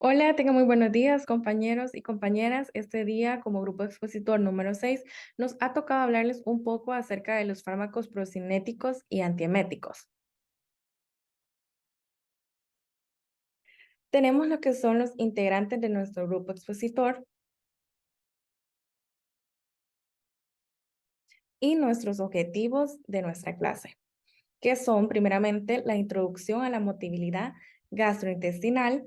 Hola, tengan muy buenos días, compañeros y compañeras. Este día, como grupo expositor número 6, nos ha tocado hablarles un poco acerca de los fármacos procinéticos y antieméticos. Tenemos lo que son los integrantes de nuestro grupo expositor y nuestros objetivos de nuestra clase, que son primeramente la introducción a la motilidad gastrointestinal,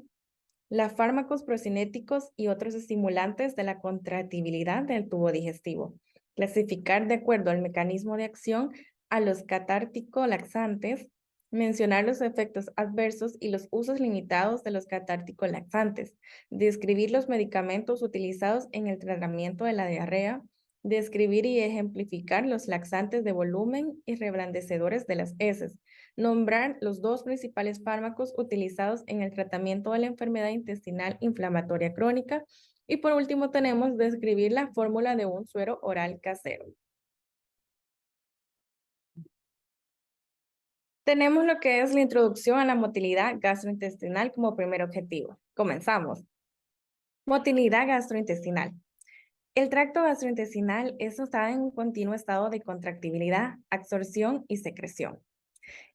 los fármacos procinéticos y otros estimulantes de la contractibilidad del tubo digestivo. Clasificar de acuerdo al mecanismo de acción a los catártico-laxantes. Mencionar los efectos adversos y los usos limitados de los catártico-laxantes. Describir los medicamentos utilizados en el tratamiento de la diarrea. Describir y ejemplificar los laxantes de volumen y reblandecedores de las heces. Nombrar los dos principales fármacos utilizados en el tratamiento de la enfermedad intestinal inflamatoria crónica. Y por último tenemos describir la fórmula de un suero oral casero. Tenemos lo que es la introducción a la motilidad gastrointestinal como primer objetivo. Comenzamos. Motilidad gastrointestinal. El tracto gastrointestinal está en un continuo estado de contractibilidad, absorción y secreción.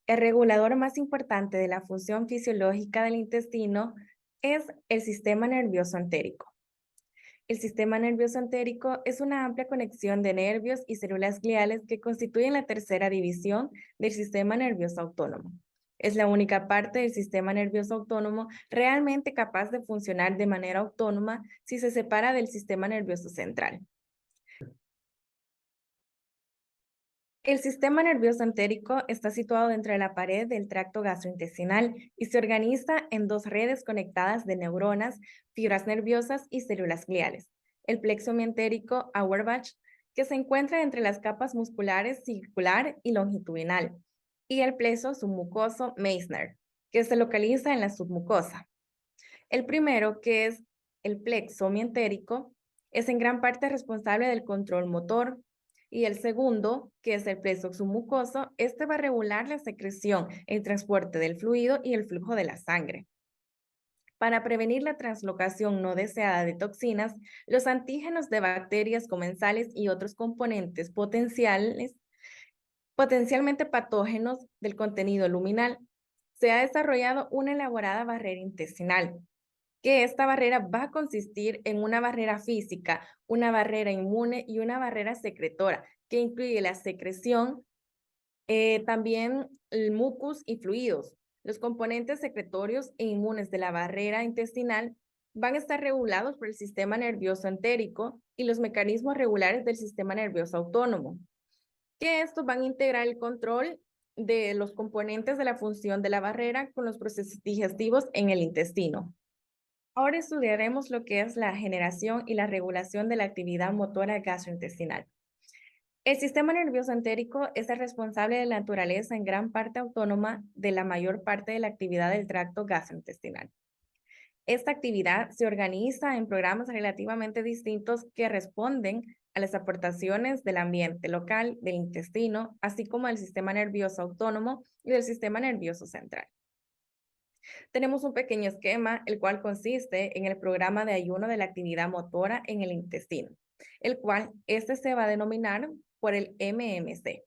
El regulador más importante de la función fisiológica del intestino es el sistema nervioso entérico. El sistema nervioso entérico es una amplia conexión de nervios y células gliales que constituyen la tercera división del sistema nervioso autónomo. Es la única parte del sistema nervioso autónomo realmente capaz de funcionar de manera autónoma si se separa del sistema nervioso central. El sistema nervioso entérico está situado dentro de la pared del tracto gastrointestinal y se organiza en dos redes conectadas de neuronas, fibras nerviosas y células gliales. El plexo mientérico Auerbach, que se encuentra entre las capas musculares circular y longitudinal, y el plexo submucoso Meissner, que se localiza en la submucosa. El primero, que es el plexo mientérico, es en gran parte responsable del control motor, y el segundo, que es el plexo submucoso, este va a regular la secreción, el transporte del fluido y el flujo de la sangre. Para prevenir la translocación no deseada de toxinas, los antígenos de bacterias comensales y otros componentes potencialmente patógenos del contenido luminal, se ha desarrollado una elaborada barrera intestinal, que esta barrera va a consistir en una barrera física, una barrera inmune y una barrera secretora, que incluye la secreción, también el mucus y fluidos. Los componentes secretorios e inmunes de la barrera intestinal van a estar regulados por el sistema nervioso entérico y los mecanismos regulares del sistema nervioso autónomo, que estos van a integrar el control de los componentes de la función de la barrera con los procesos digestivos en el intestino. Ahora estudiaremos lo que es la generación y la regulación de la actividad motora gastrointestinal. El sistema nervioso entérico es el responsable de la naturaleza en gran parte autónoma de la mayor parte de la actividad del tracto gastrointestinal. Esta actividad se organiza en programas relativamente distintos que responden a las aportaciones del ambiente local, del intestino, así como del sistema nervioso autónomo y del sistema nervioso central. Tenemos un pequeño esquema, el cual consiste en el programa de ayuno de la actividad motora en el intestino, el cual este se va a denominar por el MMC,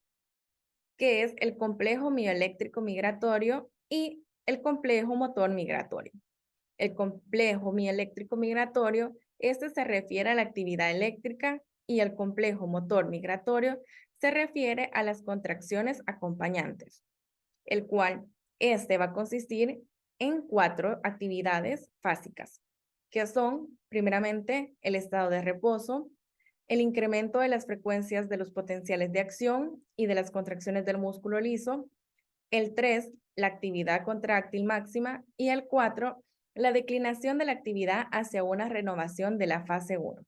que es el complejo mioeléctrico migratorio y el complejo motor migratorio. El complejo mioeléctrico migratorio, este se refiere a la actividad eléctrica y el complejo motor migratorio se refiere a las contracciones acompañantes, el cual este va a consistir en 4 actividades básicas, que son, primeramente, el estado de reposo, el incremento de las frecuencias de los potenciales de acción y de las contracciones del músculo liso, el 3, la actividad contráctil máxima, y el 4, la declinación de la actividad hacia una renovación de la fase 1.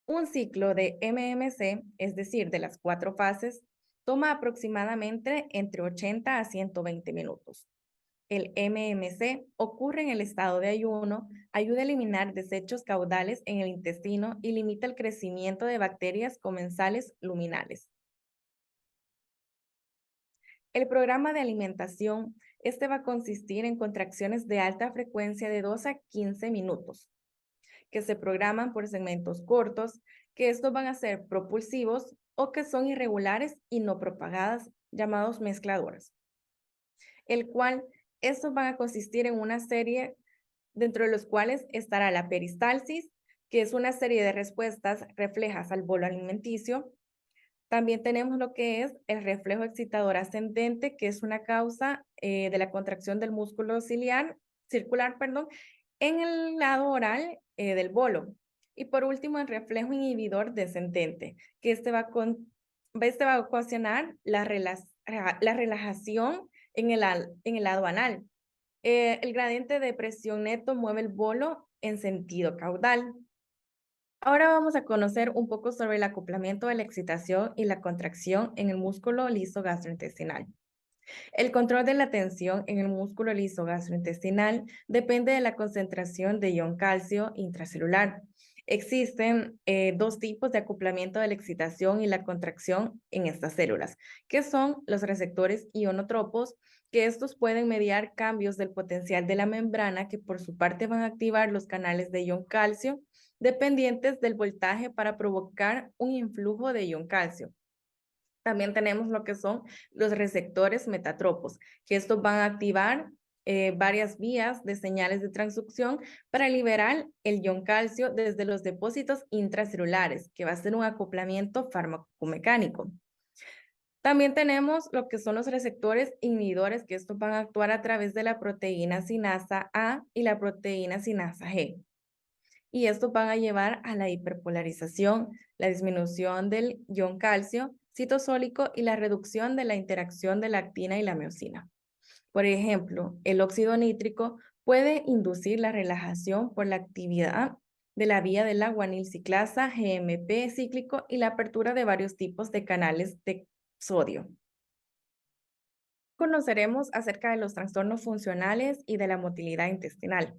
Un ciclo de MMC, es decir, de las 4 fases, toma aproximadamente entre 80 a 120 minutos. El MMC ocurre en el estado de ayuno, ayuda a eliminar desechos caudales en el intestino y limita el crecimiento de bacterias comensales luminales. El programa de alimentación Este va a consistir en contracciones de alta frecuencia de 2 a 15 minutos, que se programan por segmentos cortos, que estos van a ser propulsivos o que son irregulares y no propagadas, llamados mezcladores, el cual estos van a consistir en una serie dentro de los cuales estará la peristalsis, que es una serie de respuestas reflejas al bolo alimenticio. También tenemos lo que es el reflejo excitador ascendente, que es una causa de la contracción del músculo circular, perdón, en el lado oral del bolo. Y por último, el reflejo inhibidor descendente, que este va a ocasionar la relajación en el lado anal. El gradiente de presión neto mueve el bolo en sentido caudal. Ahora vamos a conocer un poco sobre el acoplamiento de la excitación y la contracción en el músculo liso gastrointestinal. El control de la tensión en el músculo liso gastrointestinal depende de la concentración de ion calcio intracelular. Existen dos tipos de acoplamiento de la excitación y la contracción en estas células, que son los receptores ionotropos, que estos pueden mediar cambios del potencial de la membrana que por su parte van a activar los canales de ion calcio dependientes del voltaje para provocar un influjo de ion calcio. También tenemos lo que son los receptores metatropos, que estos van a activar varias vías de señales de transducción para liberar el ion calcio desde los depósitos intracelulares, que va a ser un acoplamiento farmacomecánico. También tenemos lo que son los receptores inhibidores, que estos van a actuar a través de la proteína sinasa A y la proteína sinasa G. Y estos van a llevar a la hiperpolarización, la disminución del ion calcio citosólico y la reducción de la interacción de la actina y la miosina. Por ejemplo, el óxido nítrico puede inducir la relajación por la actividad de la vía de la guanilciclasa, GMP cíclico y la apertura de varios tipos de canales de sodio. Conoceremos acerca de los trastornos funcionales y de la motilidad intestinal.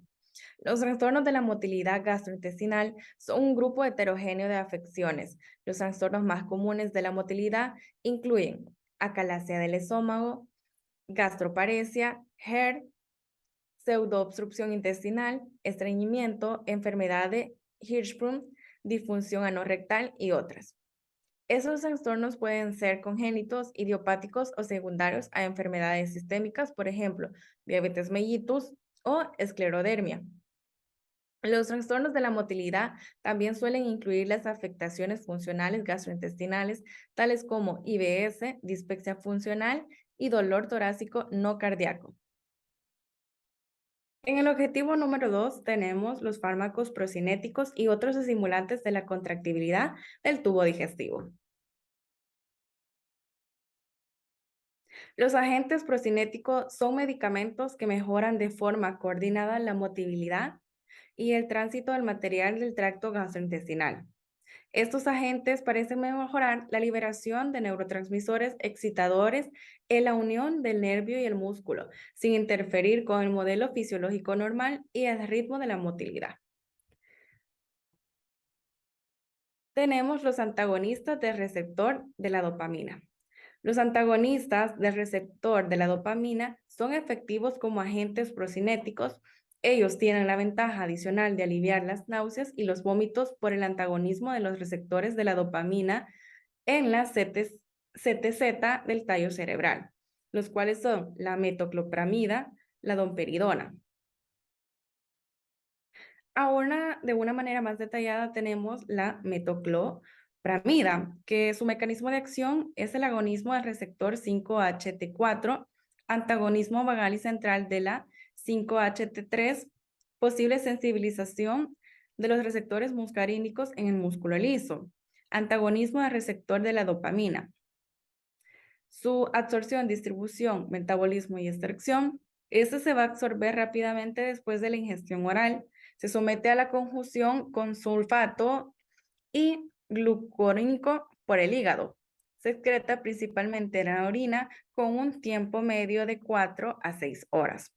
Los trastornos de la motilidad gastrointestinal son un grupo heterogéneo de afecciones. Los trastornos más comunes de la motilidad incluyen acalasia del esófago, gastroparesia, HERD, pseudoobstrucción intestinal, estreñimiento, enfermedad de Hirschsprung, disfunción anorrectal y otras. Esos trastornos pueden ser congénitos, idiopáticos o secundarios a enfermedades sistémicas, por ejemplo, diabetes mellitus o esclerodermia. Los trastornos de la motilidad también suelen incluir las afectaciones funcionales gastrointestinales, tales como IBS, dispepsia funcional y dolor torácico no cardíaco. En el objetivo número 2 tenemos los fármacos procinéticos y otros estimulantes de la contractibilidad del tubo digestivo. Los agentes procinéticos son medicamentos que mejoran de forma coordinada la motilidad y el tránsito del material del tracto gastrointestinal. Estos agentes parecen mejorar la liberación de neurotransmisores excitadores en la unión del nervio y el músculo, sin interferir con el modelo fisiológico normal y el ritmo de la motilidad. Tenemos los antagonistas del receptor de la dopamina. Los antagonistas del receptor de la dopamina son efectivos como agentes procinéticos. Ellos tienen la ventaja adicional de aliviar las náuseas y los vómitos por el antagonismo de los receptores de la dopamina en la CTZ del tallo cerebral, los cuales son la metoclopramida, la domperidona. Ahora, de una manera más detallada, tenemos la metoclopramida, que su mecanismo de acción es el agonismo del receptor 5-HT4, antagonismo vagal y central de la 5-HT3, posible sensibilización de los receptores muscarínicos en el músculo liso, antagonismo del receptor de la dopamina. Su absorción, distribución, metabolismo y extracción. Este se va a absorber rápidamente después de la ingestión oral. Se somete a la conjunción con sulfato y glucurónico por el hígado. Se excreta principalmente en la orina con un tiempo medio de 4 a 6 horas.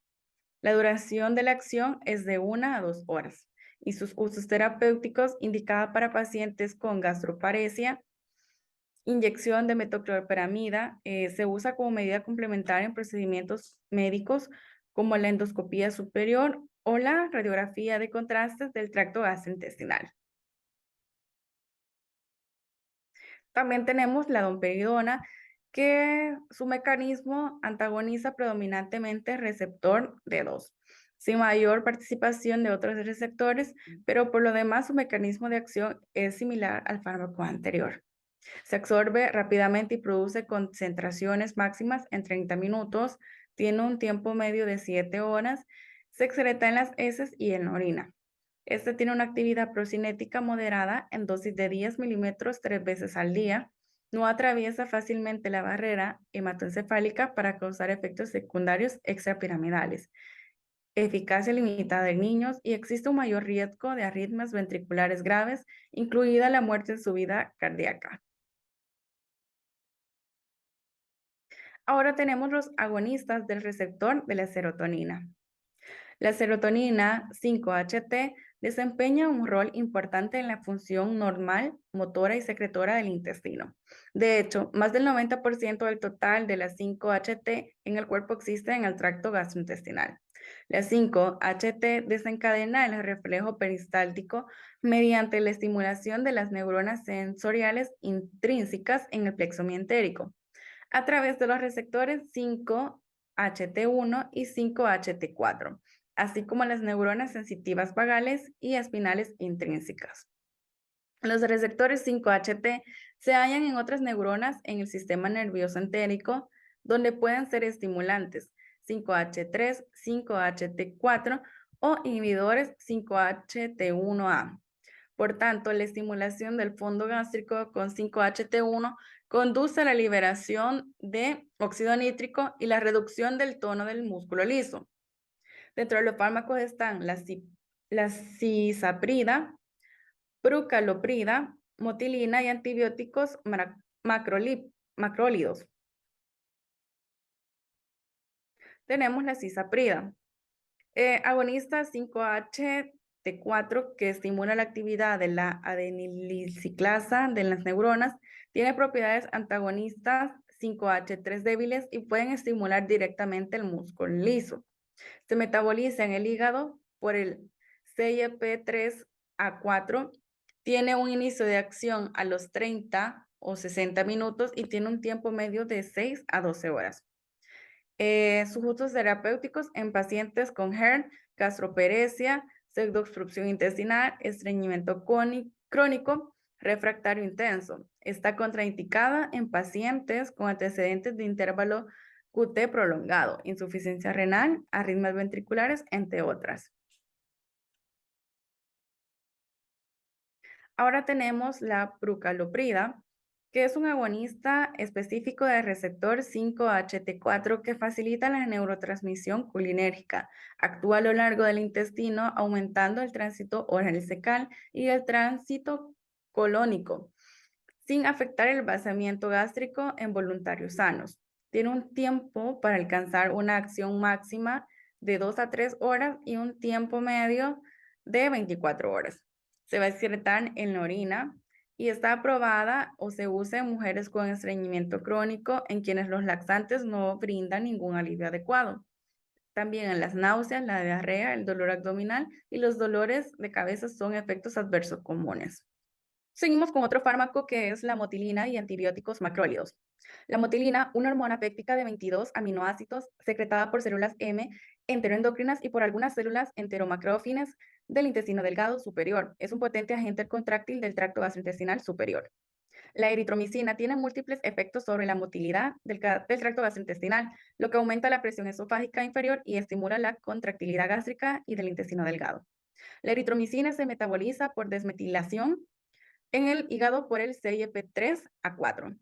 La duración de la acción es de 1 a 2 horas y sus usos terapéuticos indicada para pacientes con gastroparesia Inyección de metoclopramida se usa como medida complementaria en procedimientos médicos como la endoscopía superior o la radiografía de contrastes del tracto gastrointestinal. También tenemos la domperidona, que su mecanismo antagoniza predominantemente el receptor D2, sin mayor participación de otros receptores, pero por lo demás su mecanismo de acción es similar al fármaco anterior. Se absorbe rápidamente y produce concentraciones máximas en 30 minutos, tiene un tiempo medio de 7 horas, se excreta en las heces y en la orina. Este tiene una actividad procinética moderada en dosis de 10 milímetros 3 veces al día. No atraviesa fácilmente la barrera hematoencefálica para causar efectos secundarios extrapiramidales. Eficacia limitada en niños y existe un mayor riesgo de arritmias ventriculares graves, incluida la muerte súbita cardíaca. Ahora tenemos los agonistas del receptor de la serotonina. La serotonina 5-HT desempeña un rol importante en la función normal, motora y secretora del intestino. De hecho, más del 90% del total de la 5-HT en el cuerpo existe en el tracto gastrointestinal. La 5-HT desencadena el reflejo peristáltico mediante la estimulación de las neuronas sensoriales intrínsecas en el plexo mientérico a través de los receptores 5-HT1 y 5-HT4, así como las neuronas sensitivas vagales y espinales intrínsecas. Los receptores 5-HT se hallan en otras neuronas en el sistema nervioso entérico, donde pueden ser estimulantes 5-H3, 5-HT4 o inhibidores 5-HT1A. Por tanto, la estimulación del fondo gástrico con 5-HT1 conduce a la liberación de óxido nítrico y la reducción del tono del músculo liso. Dentro de los fármacos están la cisaprida, prucaloprida, motilina y antibióticos macrólidos. Tenemos la cisaprida, agonista 5-HT4 que estimula la actividad de la adenilciclasa de las neuronas, tiene propiedades antagonistas 5-H3 débiles y pueden estimular directamente el músculo liso. Se metaboliza en el hígado por el CYP3A4, tiene un inicio de acción a los 30 o 60 minutos y tiene un tiempo medio de 6 a 12 horas. Sus usos terapéuticos en pacientes con HERN, gastroparesia, pseudoobstrucción intestinal, estreñimiento crónico, refractario intenso. Está contraindicada en pacientes con antecedentes de intervalo QT prolongado, insuficiencia renal, arritmias ventriculares, entre otras. Ahora tenemos la prucaloprida, que es un agonista específico del receptor 5-HT4 que facilita la neurotransmisión colinérgica. Actúa a lo largo del intestino, aumentando el tránsito oral secal y el tránsito colónico, sin afectar el vaciamiento gástrico en voluntarios sanos. Tiene un tiempo para alcanzar una acción máxima de 2 a 3 horas y un tiempo medio de 24 horas. Se va a excretar en la orina y está aprobada o se usa en mujeres con estreñimiento crónico en quienes los laxantes no brindan ningún alivio adecuado. También en las náuseas, la diarrea, el dolor abdominal y los dolores de cabeza son efectos adversos comunes. Seguimos con otro fármaco que es la motilina y antibióticos macrólidos. La motilina, una hormona péptica de 22 aminoácidos secretada por células M enteroendocrinas y por algunas células enteromacrófinas del intestino delgado superior. Es un potente agente contráctil del tracto gastrointestinal superior. La eritromicina tiene múltiples efectos sobre la motilidad del tracto gastrointestinal, lo que aumenta la presión esofágica inferior y estimula la contractilidad gástrica y del intestino delgado. La eritromicina se metaboliza por desmetilación en el hígado por el CYP3A4.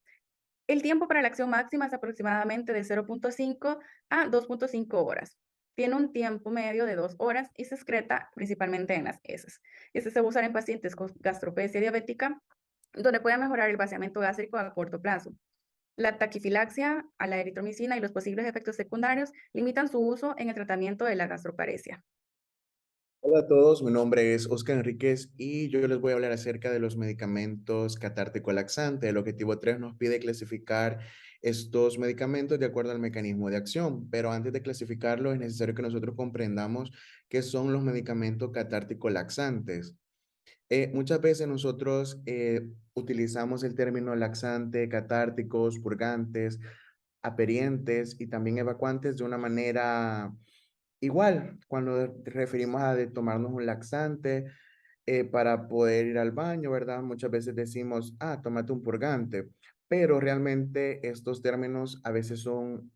El tiempo para la acción máxima es aproximadamente de 0.5 a 2.5 horas. Tiene un tiempo medio de 2 horas y se excreta principalmente en las heces. Este se usa en pacientes con gastroparesia diabética, donde puede mejorar el vaciamiento gástrico a corto plazo. La taquifilaxia a la eritromicina y los posibles efectos secundarios limitan su uso en el tratamiento de la gastroparesia. Hola a todos, mi nombre es Oscar Enríquez y yo les voy a hablar acerca de los medicamentos catártico laxante. El objetivo 3 nos pide clasificar estos medicamentos de acuerdo al mecanismo de acción, pero antes de clasificarlo es necesario que nosotros comprendamos qué son los medicamentos catártico laxantes. Muchas veces nosotros utilizamos el término laxante, catárticos, purgantes, aperientes y también evacuantes de una manera igual, cuando referimos a de tomarnos un laxante para poder ir al baño, ¿verdad? Muchas veces decimos, ah, tómate un purgante, pero realmente estos términos a veces son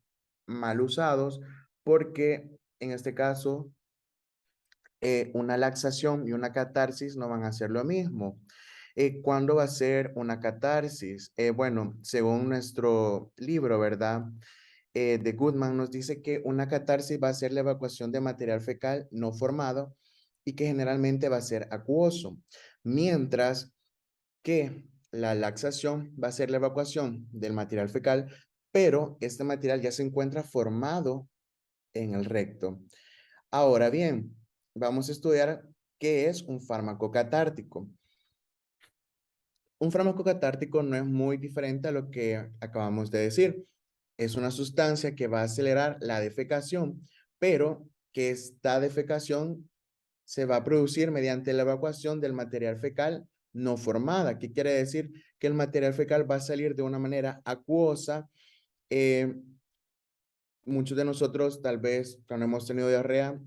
mal usados porque en este caso una laxación y una catarsis no van a ser lo mismo. ¿Cuándo va a ser una catarsis? Bueno, según nuestro libro, ¿verdad? De Goodman nos dice que una catarsis va a ser la evacuación de material fecal no formado y que generalmente va a ser acuoso, mientras que la laxación va a ser la evacuación del material fecal, pero este material ya se encuentra formado en el recto. Ahora bien, vamos a estudiar qué es un fármaco catártico. Un fármaco catártico no es muy diferente a lo que acabamos de decir. Es una sustancia que va a acelerar la defecación, pero que esta defecación se va a producir mediante la evacuación del material fecal no formada. ¿Qué quiere decir? Que el material fecal va a salir de una manera acuosa. eh, Muchos de nosotros, tal vez cuando hemos tenido diarrea,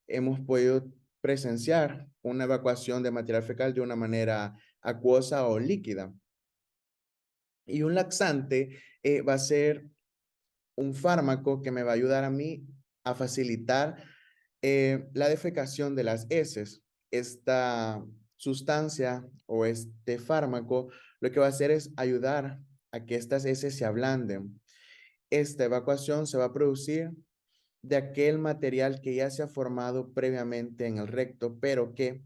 hemos podido presenciar una evacuación de material fecal de una manera acuosa o líquida. Y un laxante va a ser un fármaco que me va a ayudar a mí a facilitar la defecación de las heces. Esta sustancia o este fármaco lo que va a hacer es ayudar a que estas heces se ablanden. Esta evacuación se va a producir de aquel material que ya se ha formado previamente en el recto, pero que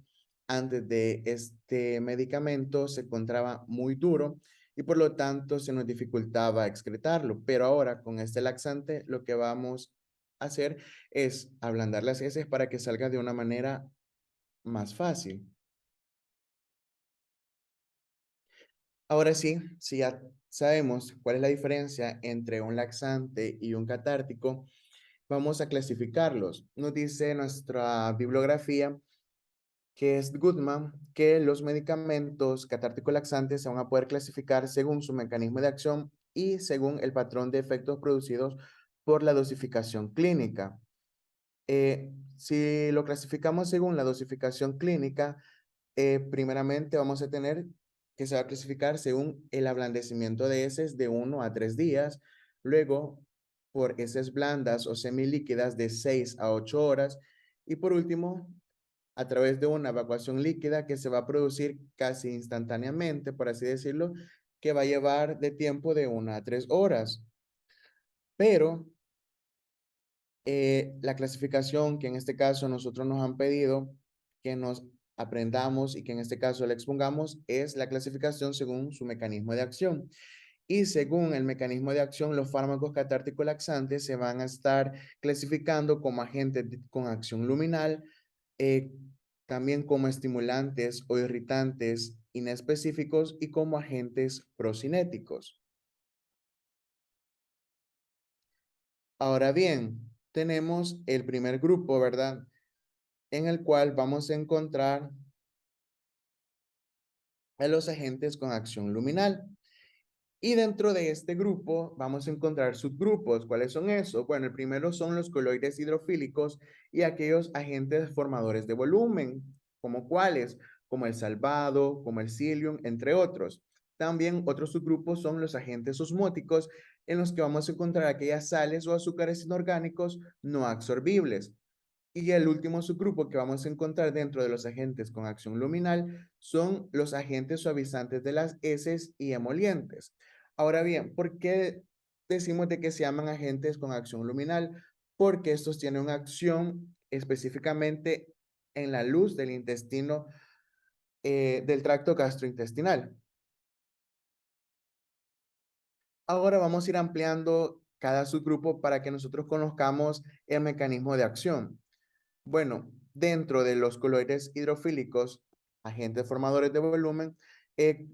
antes de este medicamento se encontraba muy duro y por lo tanto se nos dificultaba excretarlo. Pero ahora con este laxante lo que vamos a hacer es ablandar las heces para que salga de una manera más fácil. Ahora sí, si ya sabemos cuál es la diferencia entre un laxante y un catártico, vamos a clasificarlos. Nos dice nuestra bibliografía que es Goodman, que los medicamentos catártico laxantes se van a poder clasificar según su mecanismo de acción y según el patrón de efectos producidos por la dosificación clínica. Si lo clasificamos según la dosificación clínica, primeramente vamos a tener que se va a clasificar según el ablandecimiento de heces de 1 a 3 días, luego por heces blandas o semilíquidas de 6 a 8 horas y por último a través de una evacuación líquida que se va a producir casi instantáneamente, por así decirlo, que va a llevar de tiempo de 1 a 3 horas. Pero la clasificación que en este caso nosotros nos han pedido que nos aprendamos y que en este caso le expongamos es la clasificación según su mecanismo de acción. Y según el mecanismo de acción, los fármacos catártico laxantes se van a estar clasificando como agentes con acción luminal, eh, también como estimulantes o irritantes inespecíficos y como agentes procinéticos. Ahora bien, tenemos el primer grupo, ¿verdad? En el cual vamos a encontrar a los agentes con acción luminal. Y dentro de este grupo vamos a encontrar subgrupos. ¿Cuáles son esos? Bueno, el primero son los coloides hidrofílicos y aquellos agentes formadores de volumen, como cuáles, como el salvado, como el psyllium, entre otros. También otros subgrupos son los agentes osmóticos, en los que vamos a encontrar aquellas sales o azúcares inorgánicos no absorbibles. Y el último subgrupo que vamos a encontrar dentro de los agentes con acción luminal son los agentes suavizantes de las heces y emolientes. Ahora bien, ¿por qué decimos de que se llaman agentes con acción luminal? Porque estos tienen una acción específicamente en la luz del intestino, del tracto gastrointestinal. Ahora vamos a ir ampliando cada subgrupo para que nosotros conozcamos el mecanismo de acción. Bueno, dentro de los coloides hidrofílicos, agentes formadores de volumen,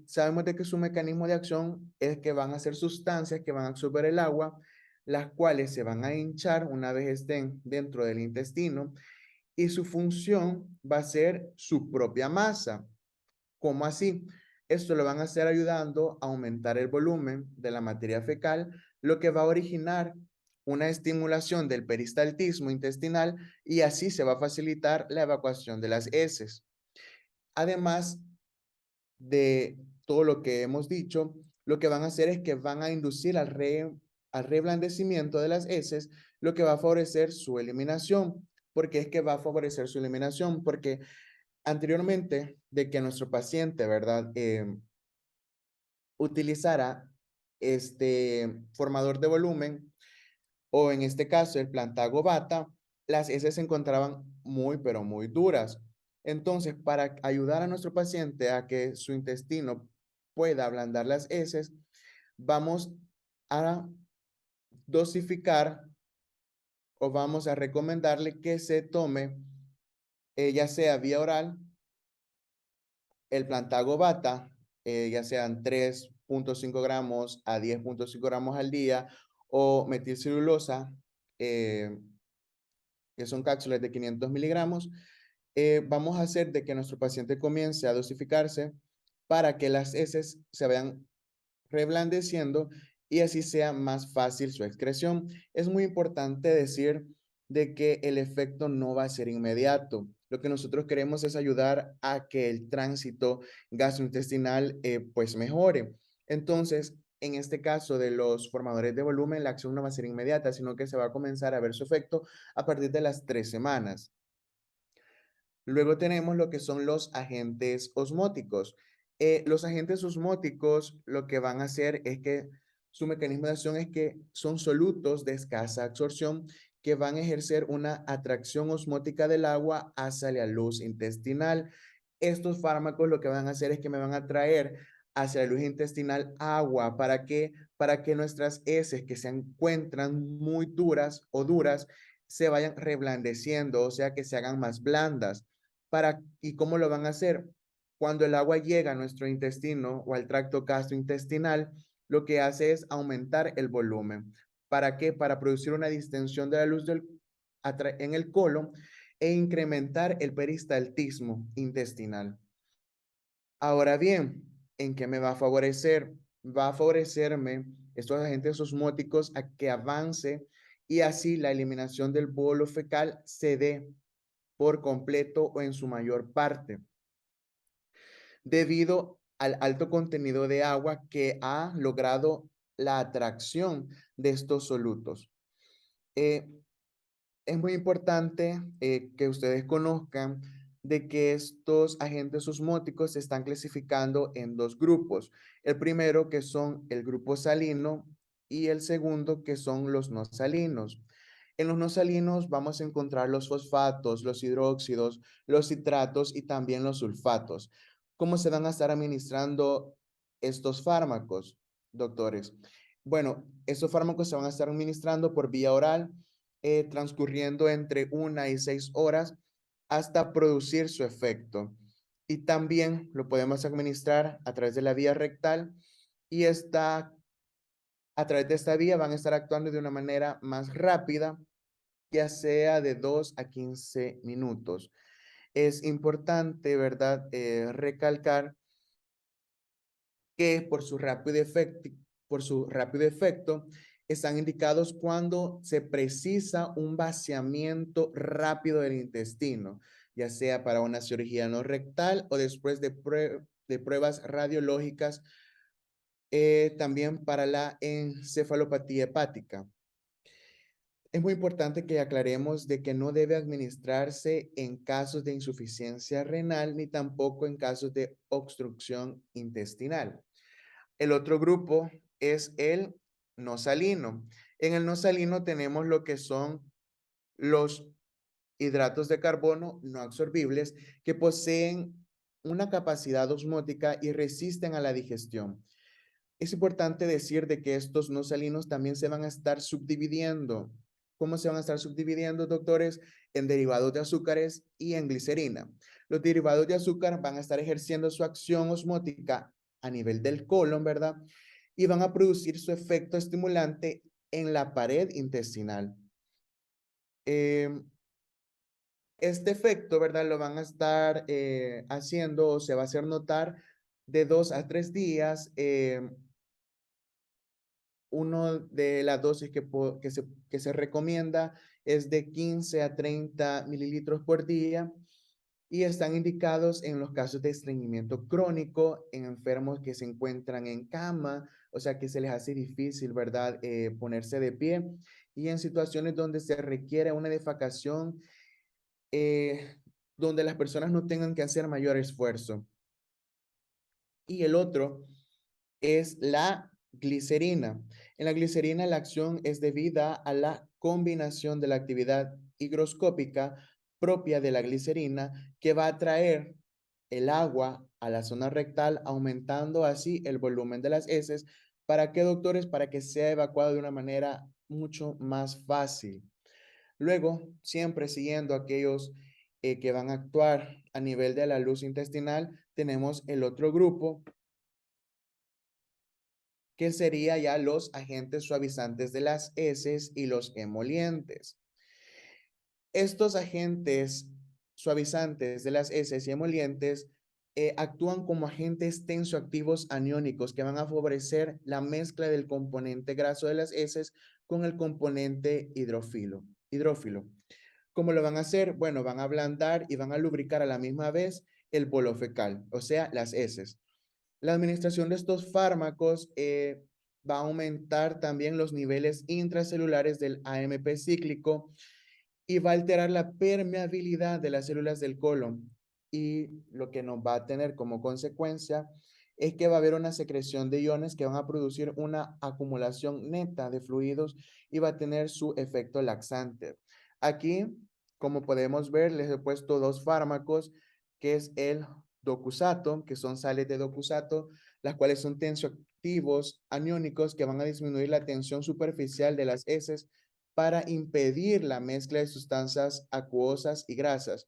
sabemos de que su mecanismo de acción es que van a ser sustancias que van a absorber el agua, las cuales se van a hinchar una vez estén dentro del intestino y su función va a ser su propia masa. ¿Cómo así? Esto lo van a hacer ayudando a aumentar el volumen de la materia fecal, lo que va a originar una estimulación del peristaltismo intestinal y así se va a facilitar la evacuación de las heces. Además de todo lo que hemos dicho, lo que van a hacer es que van a inducir al reblandecimiento de las heces, lo que va a favorecer su eliminación. ¿Por qué es que va a favorecer su eliminación? Porque anteriormente de que nuestro paciente, ¿verdad? Utilizara este formador de volumen o en este caso el plantago bata, las heces se encontraban muy, pero muy duras. Entonces, para ayudar a nuestro paciente a que su intestino pueda ablandar las heces, vamos a dosificar o vamos a recomendarle que se tome, ya sea vía oral, el plantago bata, ya sean 3,5 gramos a 10,5 gramos al día, o metilcelulosa, eh, que son cápsulas de 500 miligramos, vamos a hacer de que nuestro paciente comience a dosificarse para que las heces se vayan reblandeciendo y así sea más fácil su excreción. Es muy importante decir de que el efecto no va a ser inmediato. Lo que nosotros queremos es ayudar a que el tránsito gastrointestinal pues mejore. Entonces, en este caso de los formadores de volumen, la acción no va a ser inmediata, sino que se va a comenzar a ver su efecto a partir de las 3 semanas. Luego tenemos lo que son los agentes osmóticos. Los agentes osmóticos lo que van a hacer es que su mecanismo de acción es que son solutos de escasa absorción que van a ejercer una atracción osmótica del agua hacia la luz intestinal. Estos fármacos lo que van a hacer es que me van a traer hacia la luz intestinal agua para que nuestras heces que se encuentran muy duras o duras se vayan reblandeciendo, o sea, que se hagan más blandas. ¿Y cómo lo van a hacer? Cuando el agua llega a nuestro intestino o al tracto gastrointestinal, lo que hace es aumentar el volumen. ¿Para qué? Para producir una distensión de la luz en el colon e incrementar el peristaltismo intestinal. Ahora bien, ¿en qué me va a favorecer? Va a favorecerme estos agentes osmóticos a que avance y así la eliminación del bolo fecal se dé por completo o en su mayor parte, debido al alto contenido de agua que ha logrado la atracción de estos solutos. Eh, es muy importante que ustedes conozcan de que estos agentes osmóticos se están clasificando en dos grupos. El primero que son el grupo salino y el segundo que son los no salinos. En los no salinos vamos a encontrar los fosfatos, los hidróxidos, los citratos y también los sulfatos. ¿Cómo se van a estar administrando estos fármacos, doctores? Bueno, estos fármacos se van a estar administrando por vía oral, transcurriendo entre 1 y 6 horas hasta producir su efecto. Y también lo podemos administrar a través de la vía rectal y a través de esta vía van a estar actuando de una manera más rápida, ya sea de 2 a 15 minutos. Es importante, ¿verdad? Recalcar que por su rápido efecto, están indicados cuando se precisa un vaciamiento rápido del intestino, ya sea para una cirugía no rectal o después de pruebas radiológicas, también para la encefalopatía hepática. Es muy importante que aclaremos de que no debe administrarse en casos de insuficiencia renal ni tampoco en casos de obstrucción intestinal. El otro grupo es el no salino. En el no salino tenemos lo que son los hidratos de carbono no absorbibles que poseen una capacidad osmótica y resisten a la digestión. Es importante decir de que estos no salinos también se van a estar subdividiendo ¿Cómo se van a estar subdividiendo, doctores? En derivados de azúcares y en glicerina. Los derivados de azúcar van a estar ejerciendo su acción osmótica a nivel del colon, ¿verdad? Y van a producir su efecto estimulante en la pared intestinal. Este efecto, ¿verdad? Lo van a estar haciendo o se va a hacer notar de 2 a 3 días. Uno de las dosis que se recomienda es de 15 a 30 mililitros por día y están indicados en los casos de estreñimiento crónico, en enfermos que se encuentran en cama, o sea que se les hace difícil, ¿verdad?, ponerse de pie, y en situaciones donde se requiere una defecación, donde las personas no tengan que hacer mayor esfuerzo. Y el otro es la glicerina. En la glicerina la acción es debida a la combinación de la actividad higroscópica propia de la glicerina que va a atraer el agua a la zona rectal, aumentando así el volumen de las heces. ¿Para qué, doctores? Para que sea evacuado de una manera mucho más fácil. Luego, siempre siguiendo aquellos que van a actuar a nivel de la luz intestinal, tenemos el otro grupo que sería ya los agentes suavizantes de las heces y los emolientes. Estos agentes suavizantes de las heces y emolientes actúan como agentes tensioactivos aniónicos que van a favorecer la mezcla del componente graso de las heces con el componente hidrófilo. ¿Cómo lo van a hacer? Bueno, van a ablandar y van a lubricar a la misma vez el bolo fecal, o sea, las heces. La administración de estos fármacos va a aumentar también los niveles intracelulares del AMP cíclico y va a alterar la permeabilidad de las células del colon. Y lo que nos va a tener como consecuencia es que va a haber una secreción de iones que van a producir una acumulación neta de fluidos y va a tener su efecto laxante. Aquí, como podemos ver, les he puesto dos fármacos, que es el docusato, que son sales de docusato, las cuales son tensioactivos aniónicos que van a disminuir la tensión superficial de las heces para impedir la mezcla de sustancias acuosas y grasas.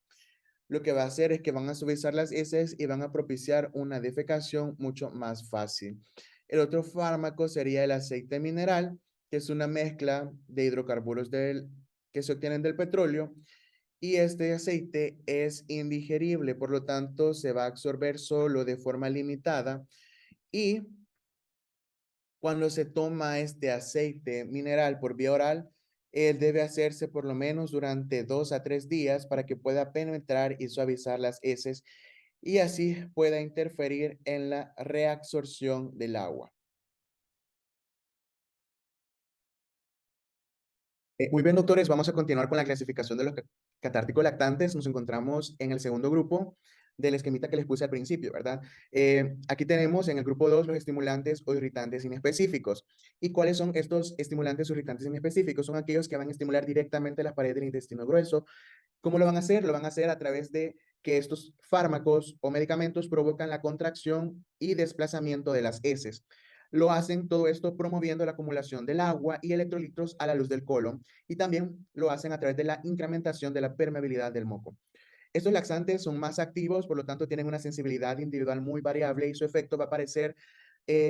Lo que va a hacer es que van a suavizar las heces y van a propiciar una defecación mucho más fácil. El otro fármaco sería el aceite mineral, que es una mezcla de hidrocarburos que se obtienen del petróleo, y este aceite es indigerible, por lo tanto se va a absorber solo de forma limitada, y cuando se toma este aceite mineral por vía oral, debe hacerse por lo menos durante 2 a 3 días para que pueda penetrar y suavizar las heces y así pueda interferir en la reabsorción del agua. Muy bien, doctores, vamos a continuar con la clasificación de los catárticos lactantes. Nos encontramos en el segundo grupo del esquemita que les puse al principio, ¿verdad? Aquí tenemos en el grupo 2 los estimulantes o irritantes inespecíficos. ¿Y cuáles son estos estimulantes o irritantes inespecíficos? Son aquellos que van a estimular directamente las paredes del intestino grueso. ¿Cómo lo van a hacer? Lo van a hacer a través de que estos fármacos o medicamentos provocan la contracción y desplazamiento de las heces. Lo hacen todo esto promoviendo la acumulación del agua y electrolitos a la luz del colon y también lo hacen a través de la incrementación de la permeabilidad del moco. Estos laxantes son más activos, por lo tanto tienen una sensibilidad individual muy variable y su efecto va a aparecer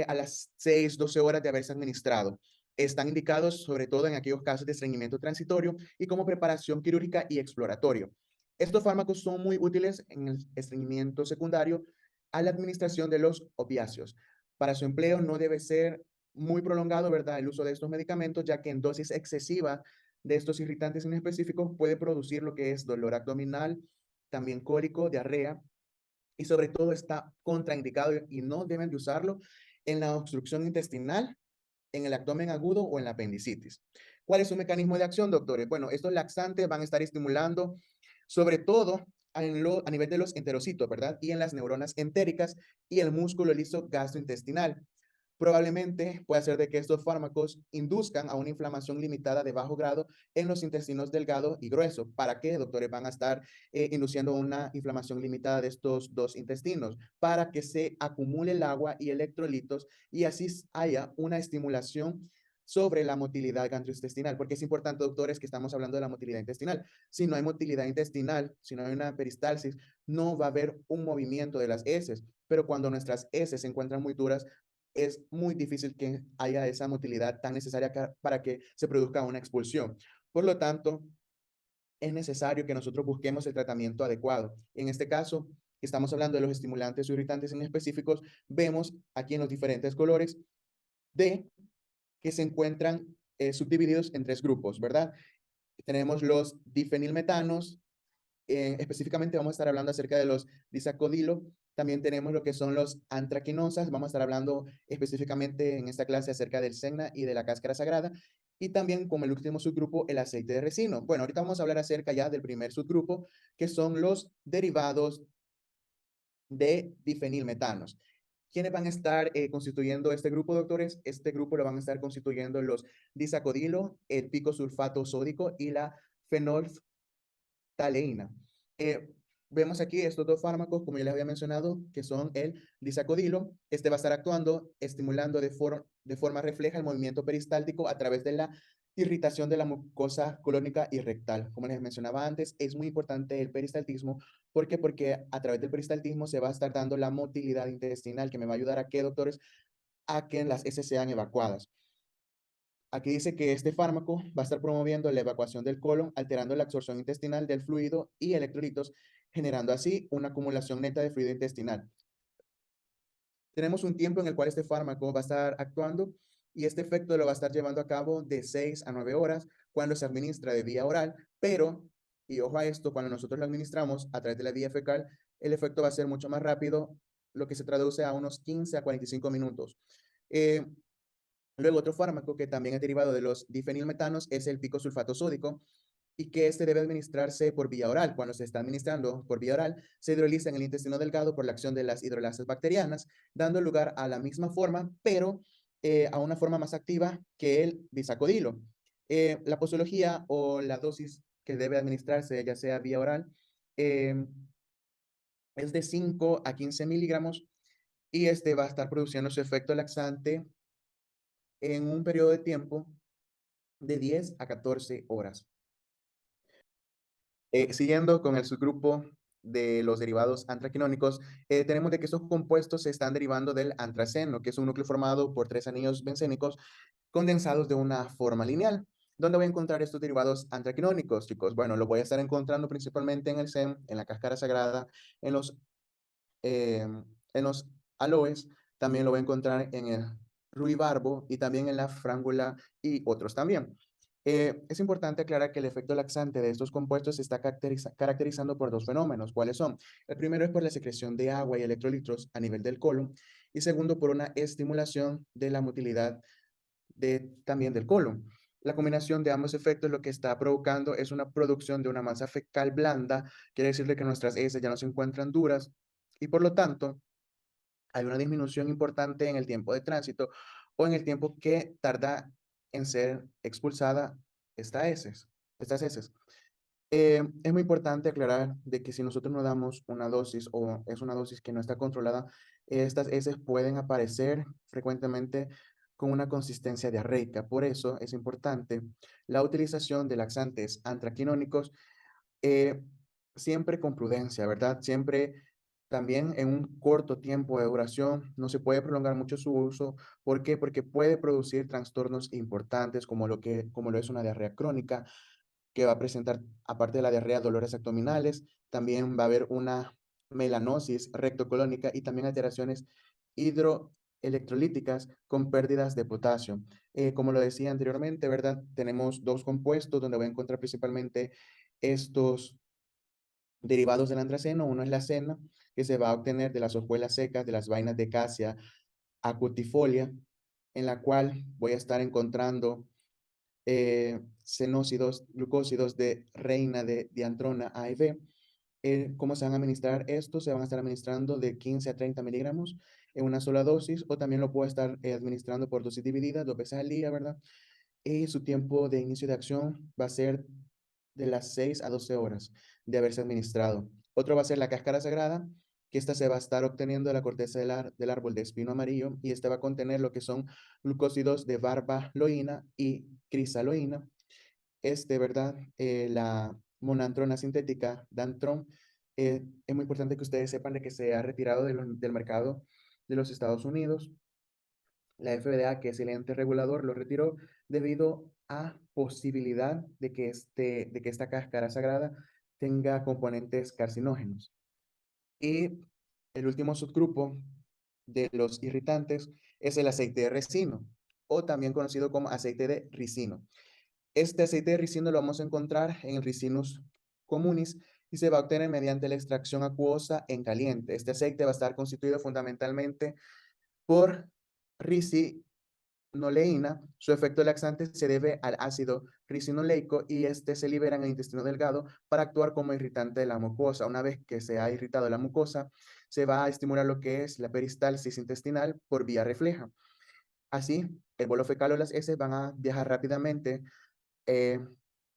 a las 6, 12 horas de haberse administrado. Están indicados sobre todo en aquellos casos de estreñimiento transitorio y como preparación quirúrgica y exploratorio. Estos fármacos son muy útiles en el estreñimiento secundario a la administración de los opiáceos. Para su empleo no debe ser muy prolongado, ¿verdad?, el uso de estos medicamentos, ya que en dosis excesiva de estos irritantes inespecíficos puede producir lo que es dolor abdominal, también cólico, diarrea, y sobre todo está contraindicado y no deben de usarlo en la obstrucción intestinal, en el abdomen agudo o en la apendicitis. ¿Cuál es su mecanismo de acción, doctores? Bueno, estos laxantes van a estar estimulando sobre todo a nivel de los enterocitos, ¿verdad? Y en las neuronas entéricas y el músculo liso gastrointestinal. Probablemente puede ser de que estos fármacos induzcan a una inflamación limitada de bajo grado en los intestinos delgado y grueso. ¿Para qué, doctores? Van a estar induciendo una inflamación limitada de estos dos intestinos para que se acumule el agua y electrolitos y así haya una estimulación sobre la motilidad gastrointestinal, porque es importante, doctores, que estamos hablando de la motilidad intestinal. Si no hay motilidad intestinal, si no hay una peristalsis, no va a haber un movimiento de las heces, pero cuando nuestras heces se encuentran muy duras, es muy difícil que haya esa motilidad tan necesaria para que se produzca una expulsión. Por lo tanto, es necesario que nosotros busquemos el tratamiento adecuado. En este caso, estamos hablando de los estimulantes o irritantes en específicos, vemos aquí en los diferentes colores de que se encuentran subdivididos en tres grupos, ¿verdad? Tenemos los difenilmetanos, específicamente vamos a estar hablando acerca de los disacodilo. También tenemos lo que son los antraquinosas. Vamos a estar hablando específicamente en esta clase acerca del senna y de la cáscara sagrada. Y también como el último subgrupo, el aceite de resino. Bueno, ahorita vamos a hablar acerca ya del primer subgrupo, que son los derivados de difenilmetanos. ¿Quiénes van a estar constituyendo este grupo, doctores? Este grupo lo van a estar constituyendo los disacodilo, el picosulfato sódico y la fenolftaleína. Eh, Vemos aquí estos dos fármacos, como ya les había mencionado, que son el disacodilo. Este va a estar actuando, estimulando de forma refleja el movimiento peristáltico a través de la irritación de la mucosa colónica y rectal. Como les mencionaba antes, es muy importante el peristaltismo. ¿Por qué? Porque a través del peristaltismo se va a estar dando la motilidad intestinal, que me va a ayudar a que, doctores, a que las heces sean evacuadas. Aquí dice que este fármaco va a estar promoviendo la evacuación del colon, alterando la absorción intestinal del fluido y electrolitos, generando así una acumulación neta de fluido intestinal. Tenemos un tiempo en el cual este fármaco va a estar actuando y este efecto lo va a estar llevando a cabo de 6 a 9 horas cuando se administra de vía oral, pero, y ojo a esto, cuando nosotros lo administramos a través de la vía fecal, el efecto va a ser mucho más rápido, lo que se traduce a unos 15 a 45 minutos. Eh, Luego, otro fármaco que también es derivado de los difenilmetanos es el picosulfato sódico y que este debe administrarse por vía oral. Cuando se está administrando por vía oral, se hidroliza en el intestino delgado por la acción de las hidrolasas bacterianas, dando lugar a la misma forma, pero a una forma más activa que el bisacodilo. La posología o la dosis que debe administrarse, ya sea vía oral, eh, es de 5 a 15 miligramos y este va a estar produciendo su efecto laxante en un periodo de tiempo de 10 a 14 horas. Siguiendo con el subgrupo de los derivados antraquinónicos, tenemos de que estos compuestos se están derivando del antraceno, que es un núcleo formado por tres anillos bencénicos condensados de una forma lineal. ¿Dónde voy a encontrar estos derivados antraquinónicos, chicos? Bueno, lo voy a estar encontrando principalmente en el SEM, en la cáscara sagrada, en los eh, en los aloes, también lo voy a encontrar en el ruibarbo y también en la frángula y otros también. Es importante aclarar que el efecto laxante de estos compuestos se está caracterizando por dos fenómenos. ¿Cuáles son? El primero es por la secreción de agua y electrolitos a nivel del colon y segundo por una estimulación de la motilidad también del colon. La combinación de ambos efectos lo que está provocando es una producción de una masa fecal blanda, quiere decirle que nuestras heces ya no se encuentran duras y por lo tanto hay una disminución importante en el tiempo de tránsito o en el tiempo que tarda en ser expulsada estas heces. Es muy importante aclarar de que si nosotros no damos una dosis o es una dosis que no está controlada, estas heces pueden aparecer frecuentemente con una consistencia diarreica. Por eso es importante la utilización de laxantes antraquinónicos eh, siempre con prudencia, ¿verdad? Siempre también en un corto tiempo de duración, no se puede prolongar mucho su uso. ¿Por qué? Porque puede producir trastornos importantes como lo es una diarrea crónica, que va a presentar, aparte de la diarrea, dolores abdominales, también va a haber una melanosis rectocolónica y también alteraciones hidroelectrolíticas con pérdidas de potasio. Como lo decía anteriormente, ¿verdad? Tenemos dos compuestos donde voy a encontrar principalmente estos derivados del antraceno. Uno es la cena, que se va a obtener de las hojuelas secas de las vainas de Cassia acutifolia, en la cual voy a estar encontrando cenócidos, glucósidos de reina de diantrona A y B. ¿Cómo se van a administrar estos? Se van a estar administrando de 15 a 30 miligramos en una sola dosis, o también lo puedo estar administrando por dosis dividida, 2 veces al día, ¿verdad? Y su tiempo de inicio de acción va a ser de las 6 a 12 horas de haberse administrado. Otro va a ser la cáscara sagrada. que esta se va a estar obteniendo de la corteza del árbol de espino amarillo y este va a contener lo que son glucósidos de barbaloína y crisaloína. ¿Verdad? La monantrona sintética, Dantron, es muy importante que ustedes sepan de que se ha retirado del mercado de los Estados Unidos. La FDA, que es el ente regulador, lo retiró debido a posibilidad de que esta cáscara sagrada tenga componentes carcinógenos. Y el último subgrupo de los irritantes es el aceite de resino, o también conocido como aceite de ricino. Este aceite de ricino lo vamos a encontrar en el Ricinus communis y se va a obtener mediante la extracción acuosa en caliente. Este aceite va a estar constituido fundamentalmente por ricinoleína. Su efecto laxante se debe al ácido ricinoleico y este se libera en el intestino delgado para actuar como irritante de la mucosa. Una vez que se ha irritado la mucosa, se va a estimular lo que es la peristalsis intestinal por vía refleja. Así, el bolo fecal o las heces van a viajar rápidamente eh,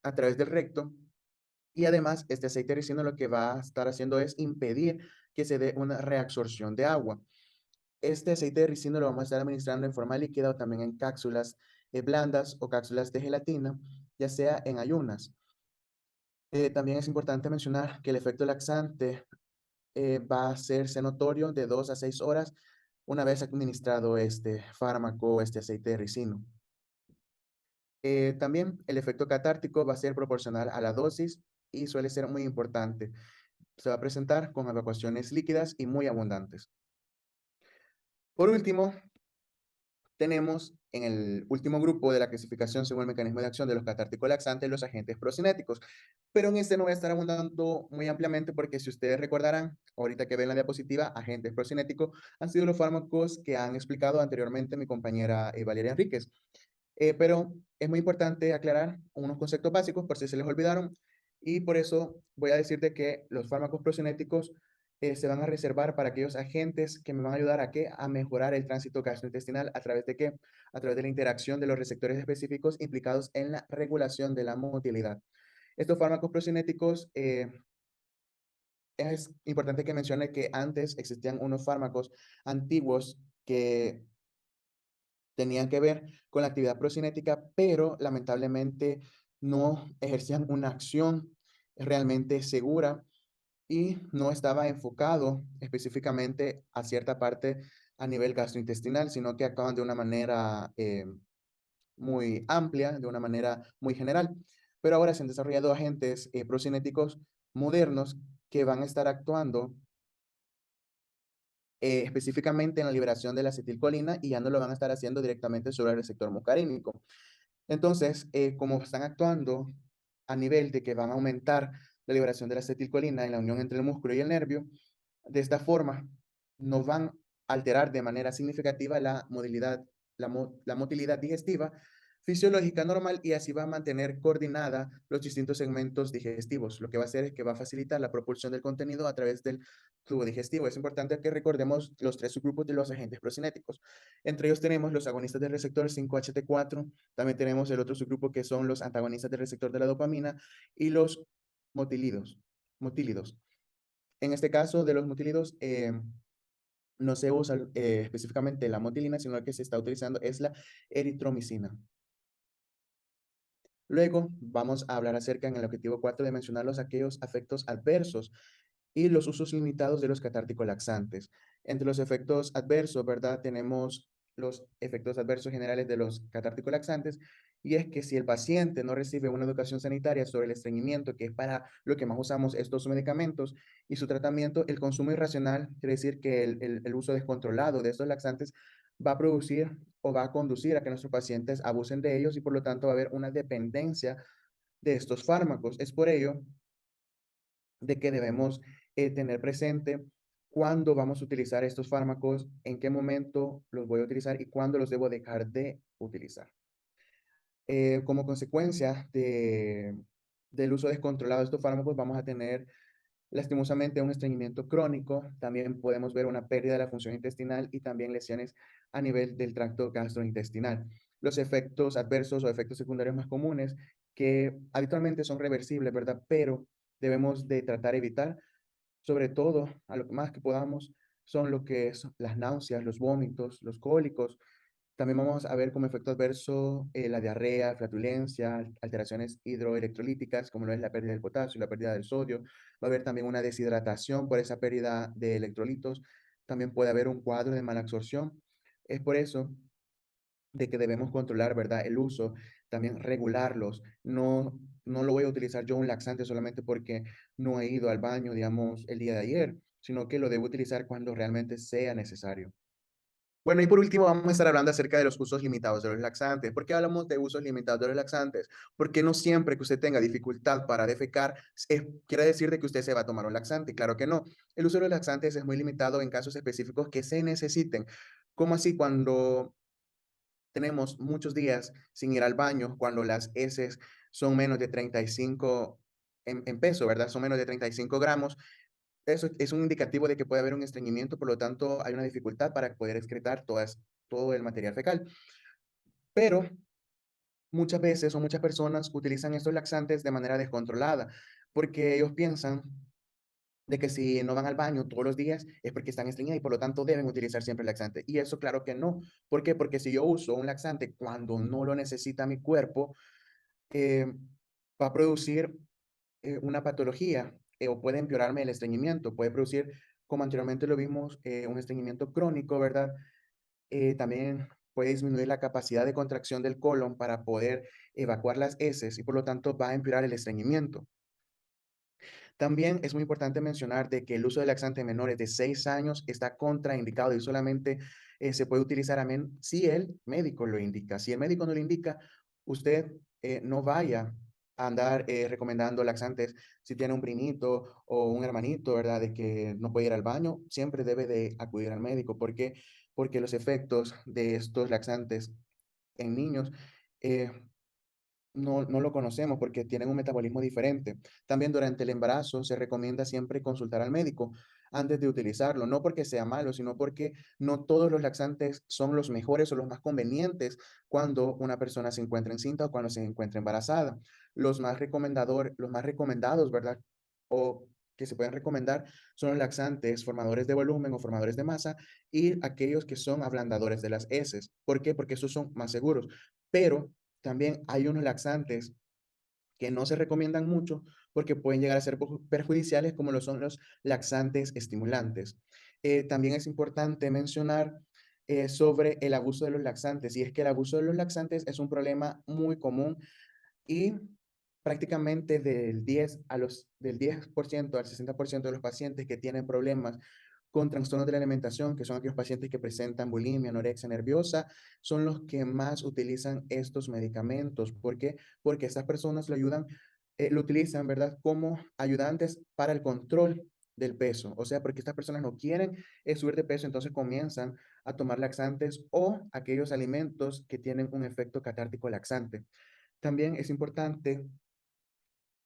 a través del recto y además este aceite de ricino lo que va a estar haciendo es impedir que se dé una reabsorción de agua. Este aceite de ricino lo vamos a estar administrando en forma líquida o también en cápsulas blandas o cápsulas de gelatina, ya sea en ayunas. También es importante mencionar que el efecto laxante va a hacerse notorio de 2 a 6 horas una vez administrado este fármaco, este aceite de ricino. También el efecto catártico va a ser proporcional a la dosis y suele ser muy importante. Se va a presentar con evacuaciones líquidas y muy abundantes. Por último, tenemos en el último grupo de la clasificación según el mecanismo de acción de los catárticos laxantes los agentes procinéticos. Pero en este no voy a estar abundando muy ampliamente porque si ustedes recordarán, ahorita que ven la diapositiva, agentes procinéticos han sido los fármacos que han explicado anteriormente mi compañera Valeria Enríquez. Pero es muy importante aclarar unos conceptos básicos por si se les olvidaron y por eso voy a decirte que los fármacos procinéticos se van a reservar para aquellos agentes que me van a ayudar a, ¿qué? A mejorar el tránsito gastrointestinal a través de qué? A través de la interacción de los receptores específicos implicados en la regulación de la motilidad. Estos fármacos procinéticos, es importante que mencione que antes existían unos fármacos antiguos que tenían que ver con la actividad procinética, pero lamentablemente no ejercían una acción realmente segura y no estaba enfocado específicamente a cierta parte a nivel gastrointestinal, sino que actuaban de una manera muy amplia, de una manera muy general. Pero ahora se han desarrollado agentes procinéticos modernos que van a estar actuando específicamente en la liberación de la acetilcolina y ya no lo van a estar haciendo directamente sobre el receptor muscarínico. Entonces, como están actuando a nivel de que van a aumentar la liberación de la acetilcolina en la unión entre el músculo y el nervio, de esta forma no van a alterar de manera significativa la motilidad, la motilidad digestiva fisiológica normal y así va a mantener coordinada los distintos segmentos digestivos. Lo que va a hacer es que va a facilitar la propulsión del contenido a través del tubo digestivo. Es importante que recordemos los tres subgrupos de los agentes procinéticos. Entre ellos tenemos los agonistas del receptor 5-HT4, también tenemos el otro subgrupo que son los antagonistas del receptor de la dopamina y los motílidos. En este caso de los motílidos, no se usa específicamente la motilina, sino que se está utilizando es la eritromicina. Luego vamos a hablar acerca en el objetivo 4 de mencionar los aquellos efectos adversos y los usos limitados de los catárticos laxantes. Entre los efectos adversos, ¿verdad? Tenemos los efectos adversos generales de los catárticos laxantes y es que si el paciente no recibe una educación sanitaria sobre el estreñimiento, que es para lo que más usamos estos medicamentos, y su tratamiento, el consumo irracional, quiere decir que el uso descontrolado de estos laxantes va a producir o va a conducir a que nuestros pacientes abusen de ellos y por lo tanto va a haber una dependencia de estos fármacos. Es por ello de que debemos tener presente cuándo vamos a utilizar estos fármacos, en qué momento los voy a utilizar y cuándo los debo dejar de utilizar. Como consecuencia del uso descontrolado de estos fármacos, vamos a tener lastimosamente un estreñimiento crónico, también podemos ver una pérdida de la función intestinal y también lesiones a nivel del tracto gastrointestinal. Los efectos adversos o efectos secundarios más comunes que habitualmente son reversibles, ¿verdad? Pero debemos de tratar de evitar sobre todo, a lo más que podamos, son lo que es las náuseas, los vómitos, los cólicos. También vamos a ver como efecto adverso la diarrea, flatulencia, alteraciones hidroelectrolíticas, como lo es la pérdida del potasio y la pérdida del sodio. Va a haber también una deshidratación por esa pérdida de electrolitos. También puede haber un cuadro de mala absorción. Es por eso de que debemos controlar, ¿verdad? El uso, también regularlos. No lo voy a utilizar yo un laxante solamente porque no he ido al baño, digamos, el día de ayer, sino que lo debo utilizar cuando realmente sea necesario. Bueno, y por último vamos a estar hablando acerca de los usos limitados de los laxantes. ¿Por qué hablamos de usos limitados de los laxantes? Porque no siempre que usted tenga dificultad para defecar, quiere decir de que usted se va a tomar un laxante. Claro que no. El uso de los laxantes es muy limitado en casos específicos que se necesiten. ¿Cómo así? Cuando tenemos muchos días sin ir al baño, cuando las heces son menos de 35 en peso, ¿verdad? Son menos de 35 gramos. Eso es un indicativo de que puede haber un estreñimiento, por lo tanto, hay una dificultad para poder excretar todo el material fecal. Pero muchas veces o muchas personas utilizan estos laxantes de manera descontrolada, porque ellos piensan de que si no van al baño todos los días es porque están estreñidas y por lo tanto deben utilizar siempre laxante. Y eso claro que no. ¿Por qué? Porque si yo uso un laxante cuando no lo necesita mi cuerpo, eh, va a producir una patología o puede empeorarme el estreñimiento, puede producir, como anteriormente lo vimos, un estreñimiento crónico, ¿verdad? También puede disminuir la capacidad de contracción del colon para poder evacuar las heces y por lo tanto va a empeorar el estreñimiento. También es muy importante mencionar de que el uso de laxante en menores de 6 años está contraindicado y solamente se puede utilizar si el médico lo indica. Si el médico no lo indica, usted no vaya a andar recomendando laxantes si tiene un primito o un hermanito, ¿verdad? De que no puede ir al baño, siempre debe de acudir al médico. ¿Por qué? Porque los efectos de estos laxantes en niños eh, no lo conocemos porque tienen un metabolismo diferente. También durante el embarazo se recomienda siempre consultar al médico antes de utilizarlo, no porque sea malo, sino porque no todos los laxantes son los mejores o los más convenientes cuando una persona se encuentra encinta o cuando se encuentra embarazada. Los más recomendados, ¿verdad? O que se pueden recomendar son los laxantes formadores de volumen o formadores de masa y aquellos que son ablandadores de las heces. ¿Por qué? Porque esos son más seguros. Pero también hay unos laxantes que no se recomiendan mucho porque pueden llegar a ser perjudiciales, como lo son los laxantes estimulantes. También es importante mencionar sobre el abuso de los laxantes, y es que el abuso de los laxantes es un problema muy común y prácticamente del 10% al 60% de los pacientes que tienen problemas con trastornos de la alimentación, que son aquellos pacientes que presentan bulimia, anorexia nerviosa, son los que más utilizan estos medicamentos. ¿Por qué? Porque estas personas lo utilizan, ¿verdad? Como ayudantes para el control del peso. O sea, porque estas personas no quieren subir de peso, entonces comienzan a tomar laxantes o aquellos alimentos que tienen un efecto catártico laxante. También es importante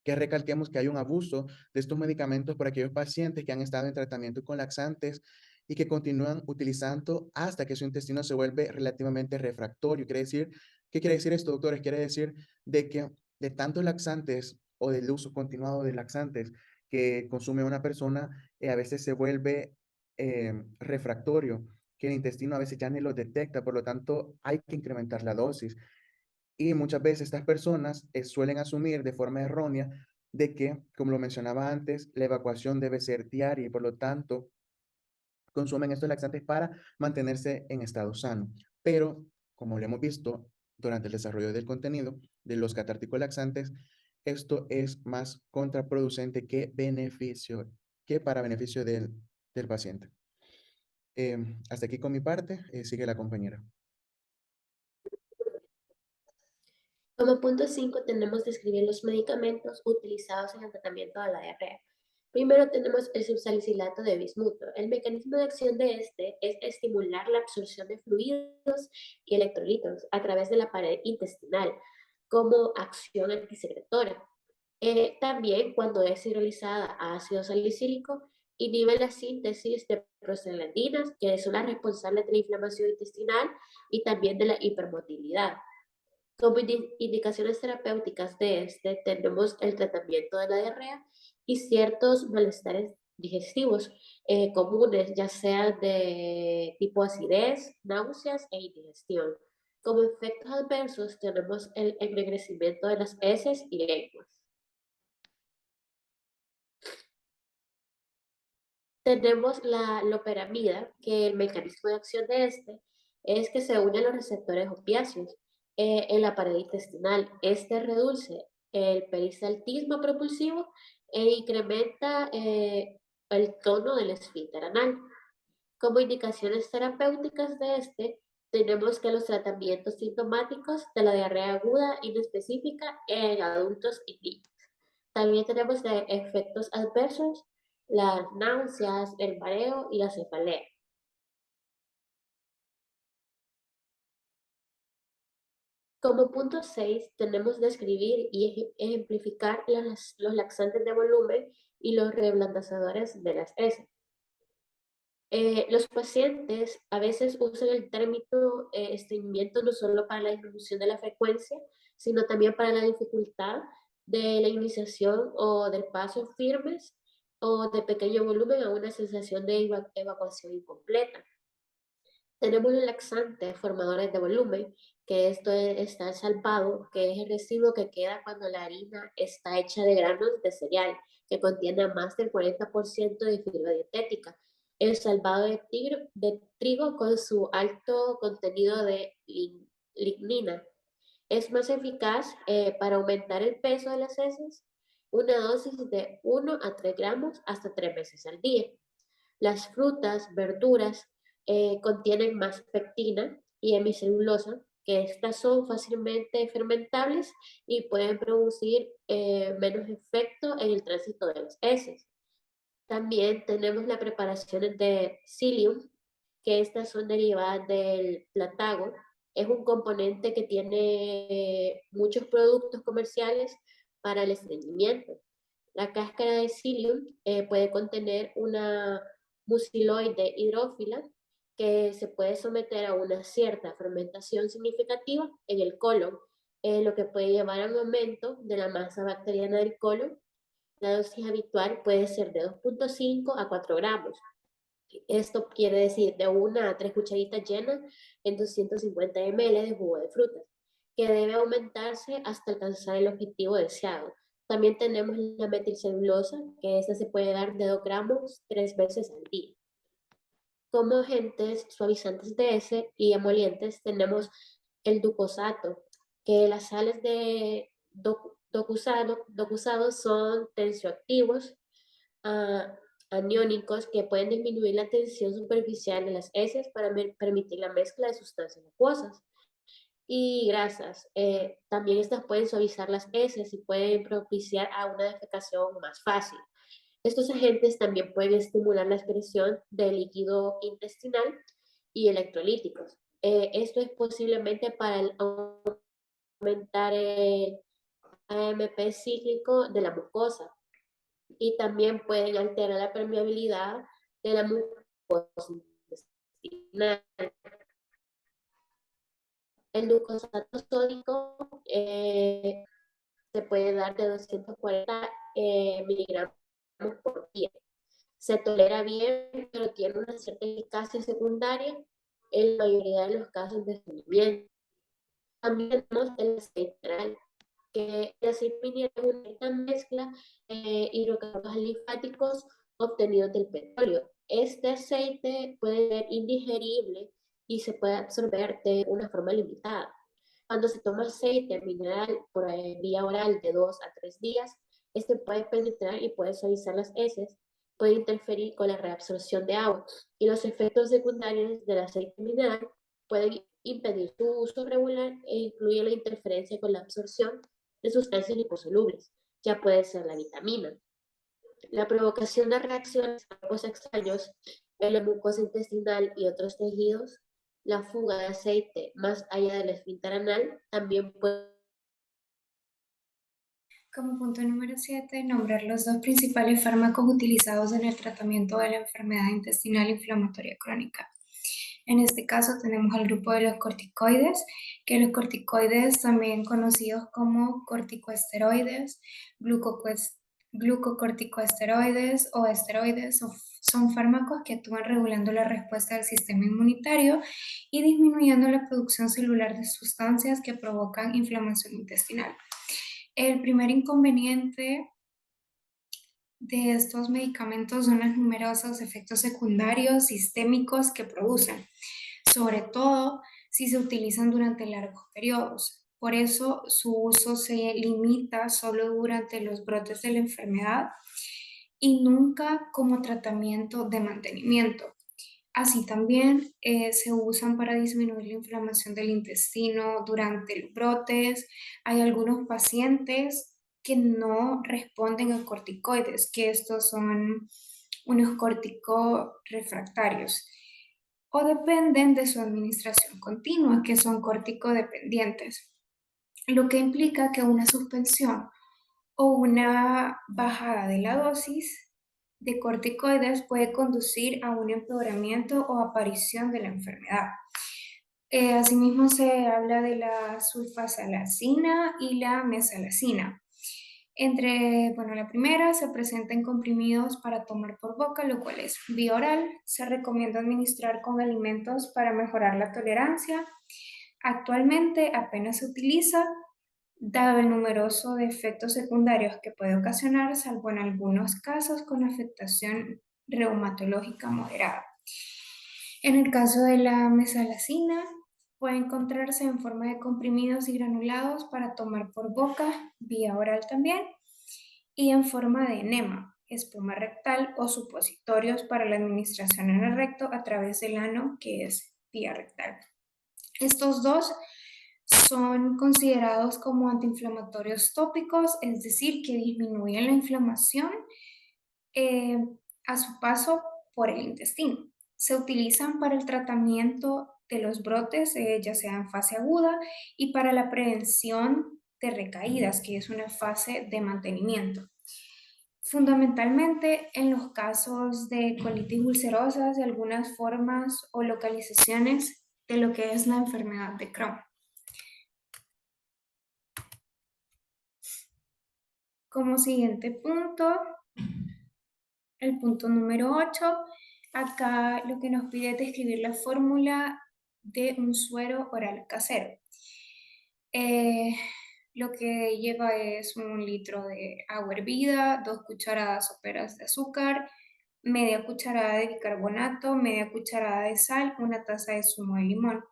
que recalquemos que hay un abuso de estos medicamentos por aquellos pacientes que han estado en tratamiento con laxantes y que continúan utilizando hasta que su intestino se vuelve relativamente refractorio. ¿Qué quiere decir esto, doctores? Quiere decir de que de tantos laxantes o del uso continuado de laxantes que consume una persona, a veces se vuelve refractorio, que el intestino a veces ya ni lo detecta, por lo tanto hay que incrementar la dosis. Y muchas veces estas personas suelen asumir de forma errónea de que, como lo mencionaba antes, la evacuación debe ser diaria y por lo tanto consumen estos laxantes para mantenerse en estado sano. Pero, como lo hemos visto durante el desarrollo del contenido de los catárticos laxantes, esto es más contraproducente que para beneficio del paciente. Hasta aquí con mi parte, sigue la compañera. Como punto 5 tenemos describir los medicamentos utilizados en el tratamiento de la diarrea. Primero tenemos el subsalicilato de bismuto. El mecanismo de acción de este es estimular la absorción de fluidos y electrolitos a través de la pared intestinal como acción antisecretora. También cuando es hidrolizada a ácido salicílico, inhibe la síntesis de prostaglandinas, que son las responsables de la inflamación intestinal y también de la hipermotilidad. Como indicaciones terapéuticas de este tenemos el tratamiento de la diarrea y ciertos malestares digestivos comunes, ya sea de tipo acidez, náuseas e indigestión. Como efectos adversos tenemos el ennegrecimiento de las heces y lenguas. Tenemos la loperamida, que el mecanismo de acción de este es que se une a los receptores opiáceos en la pared intestinal. Este reduce el peristaltismo propulsivo e incrementa el tono del esfínter anal. Como indicaciones terapéuticas de este, tenemos que los tratamientos sintomáticos de la diarrea aguda inespecífica en adultos y niños. También tenemos de efectos adversos las náuseas, el mareo y la cefalea. Como punto 6, tenemos describir y ejemplificar los laxantes de volumen y los reblandecedores de las heces. Los pacientes a veces usan el término estreñimiento no solo para la disminución de la frecuencia, sino también para la dificultad de la iniciación o del paso firmes o de pequeño volumen a una sensación de evacuación incompleta. Tenemos los laxantes formadores de volumen, que esto está el salvado, que es el residuo que queda cuando la harina está hecha de granos de cereal, que contiene más del 40% de fibra dietética. El salvado de trigo con su alto contenido de lignina es más eficaz para aumentar el peso de las heces, una dosis de 1 a 3 gramos hasta 3 veces al día. Las frutas, verduras, contienen más pectina y hemicelulosa, que estas son fácilmente fermentables y pueden producir menos efecto en el tránsito de las heces. También tenemos las preparaciones de psyllium, que estas son derivadas del platago. Es un componente que tiene muchos productos comerciales para el estreñimiento. La cáscara de psyllium puede contener una muciloide hidrófila que se puede someter a una cierta fermentación significativa en el colon, lo que puede llevar a un aumento de la masa bacteriana del colon. La dosis habitual puede ser de 2.5 a 4 gramos. Esto quiere decir de 1 a 3 cucharitas llenas en 250 ml de jugo de frutas, que debe aumentarse hasta alcanzar el objetivo deseado. También tenemos la metilcelulosa, que esta se puede dar de 2 gramos 3 veces al día. Como agentes suavizantes de ese y emolientes tenemos el ducosato, que las sales de docusado son tensioactivos, aniónicos que pueden disminuir la tensión superficial de las heces para permitir la mezcla de sustancias acuosas. Y grasas, también estas pueden suavizar las heces y pueden propiciar a una defecación más fácil. Estos agentes también pueden estimular la excreción de líquido intestinal y electrolíticos. Esto es posiblemente para aumentar el AMP cíclico de la mucosa y también pueden alterar la permeabilidad de la mucosa intestinal. El glucosato sódico se puede dar de 240 miligramos por día. Se tolera bien, pero tiene una cierta eficacia secundaria en la mayoría de los casos de estreñimiento. También tenemos el aceite mineral, que el aceite mineral es una mezcla hidrocarburos linfáticos obtenidos del petróleo. Este aceite puede ser indigerible y se puede absorber de una forma limitada. Cuando se toma aceite mineral por vía oral de 2 a 3 días, este puede penetrar y puede suavizar las heces, puede interferir con la reabsorción de agua y los efectos secundarios del aceite mineral pueden impedir su uso regular e incluye la interferencia con la absorción de sustancias liposolubles, ya puede ser la vitamina. La provocación de reacciones a cuerpos extraños en la mucosa intestinal y otros tejidos, la fuga de aceite más allá del esfínter anal, también puede. Como punto número 7, nombrar los dos principales fármacos utilizados en el tratamiento de la enfermedad intestinal inflamatoria crónica. En este caso tenemos al grupo de los corticoides, que los corticoides, también conocidos como corticosteroides, glucocorticoesteroides o esteroides son fármacos que actúan regulando la respuesta del sistema inmunitario y disminuyendo la producción celular de sustancias que provocan inflamación intestinal. El primer inconveniente de estos medicamentos son los numerosos efectos secundarios sistémicos que producen, sobre todo si se utilizan durante largos periodos. Por eso su uso se limita solo durante los brotes de la enfermedad y nunca como tratamiento de mantenimiento. Así también se usan para disminuir la inflamación del intestino durante los brotes. Hay algunos pacientes que no responden a corticoides, que estos son unos corticorefractarios, o dependen de su administración continua, que son corticodependientes, lo que implica que una suspensión o una bajada de la dosis de corticoides puede conducir a un empeoramiento o aparición de la enfermedad. Asimismo, se habla de la sulfasalazina y la mesalazina. La primera se presenta en comprimidos para tomar por boca, lo cual es vía oral. Se recomienda administrar con alimentos para mejorar la tolerancia. Actualmente apenas se utiliza, dado el numeroso de efectos secundarios que puede ocasionar, salvo en algunos casos con afectación reumatológica moderada. En el caso de la mesalazina, puede encontrarse en forma de comprimidos y granulados para tomar por boca, vía oral también, y en forma de enema, espuma rectal o supositorios para la administración en el recto a través del ano, que es vía rectal. Estos dos son considerados como antiinflamatorios tópicos, es decir, que disminuyen la inflamación a su paso por el intestino. Se utilizan para el tratamiento de los brotes, ya sea en fase aguda, y para la prevención de recaídas, que es una fase de mantenimiento. Fundamentalmente en los casos de colitis ulcerosas, de algunas formas o localizaciones de lo que es la enfermedad de Crohn. Como siguiente punto, el punto número 8, acá lo que nos pide es describir la fórmula de un suero oral casero. Lo que lleva es 1 litro de agua hervida, 2 cucharadas soperas de azúcar, media cucharada de bicarbonato, media cucharada de sal, 1 taza de zumo de limón.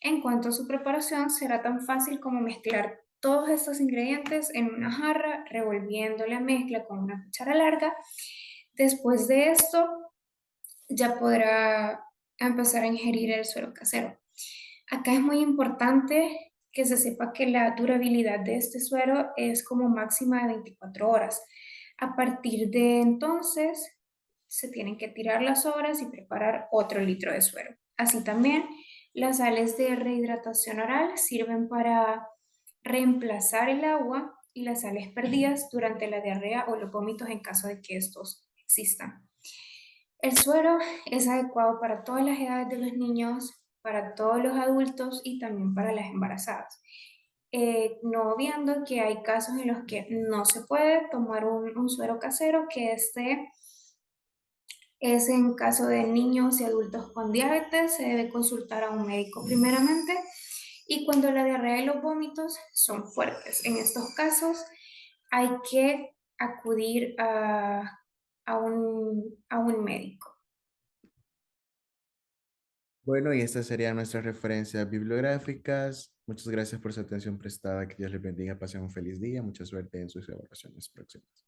En cuanto a su preparación, será tan fácil como mezclar todos estos ingredientes en una jarra, revolviendo la mezcla con una cuchara larga. Después de esto, ya podrá empezar a ingerir el suero casero. Acá es muy importante que se sepa que la durabilidad de este suero es como máxima de 24 horas. A partir de entonces, se tienen que tirar las horas y preparar otro litro de suero. Así también, las sales de rehidratación oral sirven para reemplazar el agua y las sales perdidas durante la diarrea o los vómitos en caso de que estos existan. El suero es adecuado para todas las edades de los niños, para todos los adultos y también para las embarazadas. No obviando que hay casos en los que no se puede tomar un suero casero, que este es en caso de niños y adultos con diabetes, se debe consultar a un médico primeramente, y cuando la diarrea y los vómitos son fuertes. En estos casos hay que acudir a un médico. Bueno, y estas serían nuestras referencias bibliográficas. Muchas gracias por su atención prestada. Que Dios les bendiga. Pasen un feliz día. Mucha suerte en sus evaluaciones próximas.